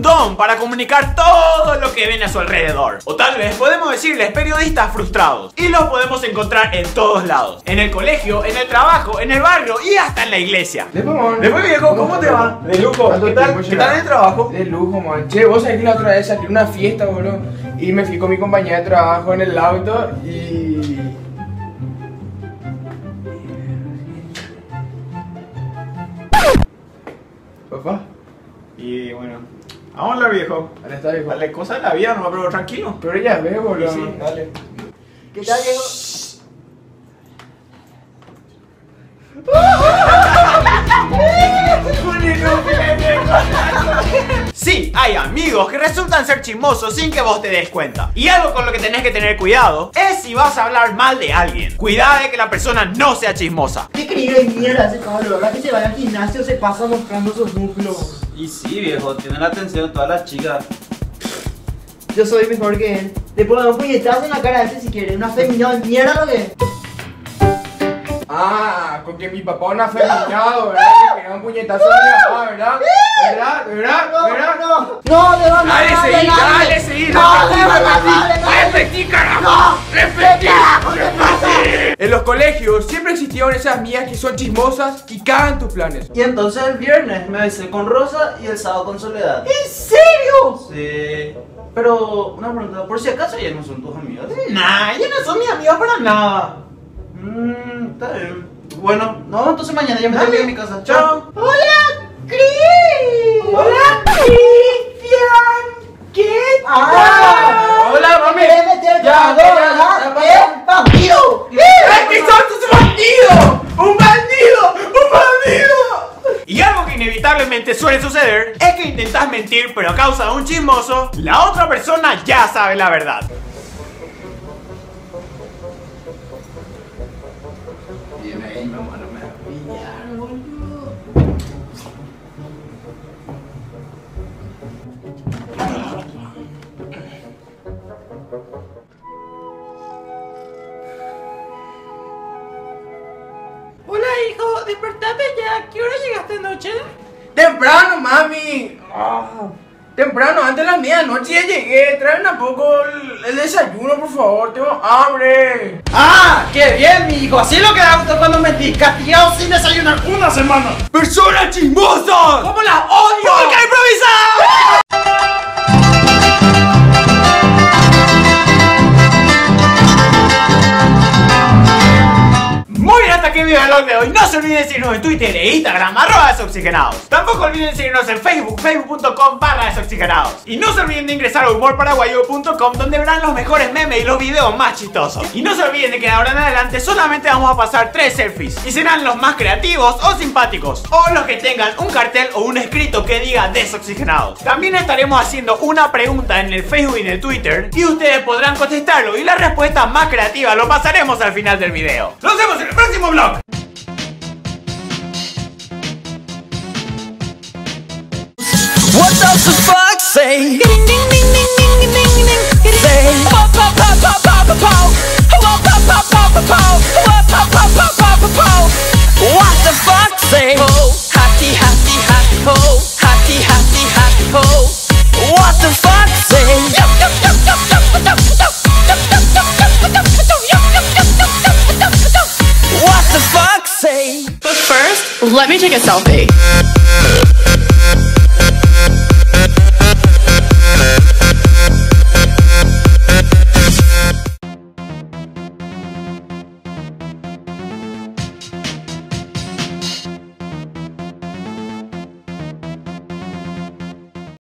un don para comunicar todo lo que ven a su alrededor. O tal vez podemos decirles periodistas frustrados. Y los podemos encontrar en todos lados. En el colegio, en el trabajo, en el barrio y hasta en la iglesia. Después viejo, ¿cómo te va? De lujo. ¿Qué tal en el trabajo? De lujo, man. Che, vos sabés que la otra vez salí a una fiesta, boludo. Y me fui con mi compañera de trabajo en el auto y... Papá. Y bueno, vamos a hablar, viejo. Dale, está, viejo. Dale, cosas de la vida, no, pero tranquilo. Pero ya ves, boludo. Sí, dale. ¿Qué tal, viejo? Sí, hay amigos que resultan ser chismosos sin que vos te des cuenta. Y algo con lo que tenés que tener cuidado es si vas a hablar mal de alguien. Cuidado de que la persona no sea chismosa. ¿Qué creído de mierda ese cabrón? ¿Verdad que se vaya al gimnasio se pasa mostrando sus músculos? Y sí, viejo, tiene la atención de todas las chicas. Yo soy mejor que él. Le puedo dar un puñetazo en la cara a este si quiere. Una feminada de mierda lo que es. Ah, con que mi papá es un afeminado, ¿verdad? Que quería un puñetazo a mi papá, ¿verdad? ¿Verdad? No, de verdad. Dale, seguí, dale, seguí. Repetí, carajo. Repetí. En los colegios siempre existieron esas mías que son chismosas y cagan tus planes. Y entonces el viernes me besé con Rosa y el sábado con Soledad. ¿En serio? Sí. Pero, una pregunta, por si acaso ya no son tus amigas. Nah, ya no son mis amigos para nada. Está bien. Bueno, no, entonces mañana ya me tengo que ir a mi casa. Chao. ¡Hola, Cris! ¡Hola, Cristian! ¿Qué tal? Hola, mami. ¿Quieres meter Ya, ¿verdad? ¡Eh, bandido! ¡Es que sos un bandido! ¡Un bandido! ¡Un bandido! Y algo que inevitablemente suele suceder es que intentas mentir, pero a causa de un chismoso, la otra persona ya sabe la verdad. Hola, hijo, despertate ya. ¿Qué hora llegaste anoche? Temprano, mami. Temprano, antes de la medianoche ya llegué. Traen un poco el desayuno, por favor. Tengo hambre. ¡Ah! ¡Qué bien, mi hijo! Así es lo que da gusto cuando mentís. Castigado sin desayunar una semana. ¡Personas chismosas! ¡Cómo las odio! ¡Porque improvisar! Muy bien, hasta aquí el video del vlog de hoy. No se olviden de seguirnos en Twitter e Instagram, @desoxigenados. Tampoco olviden seguirnos en Facebook, facebook.com/desoxigenados. Y no se olviden de ingresar a humorparaguayo.com, donde verán los mejores memes y los videos más chistosos. Y no se olviden de que de ahora en adelante solamente vamos a pasar 3 selfies. Y serán los más creativos o simpáticos, o los que tengan un cartel o un escrito que diga desoxigenados. También estaremos haciendo una pregunta en el Facebook y en el Twitter, y ustedes podrán contestarlo, y la respuesta más creativa lo pasaremos al final del video. ¡Nos vemos en el próximo vlog! What does the fox say? Ding ding ding ding ding ding ding ding. Say pop pop pop pop pop pop pop. Pop pop pop pop pop pop. Pop pop pop pop pop pop pop. What the fox say? Ho, hatty hatty hat ho, hatty hatty hat ho. What the fox say? Yup yup yup yup yup yup yup yup yup yup yup yup yup yup yup yup. What the fox say? But first, let me take a selfie.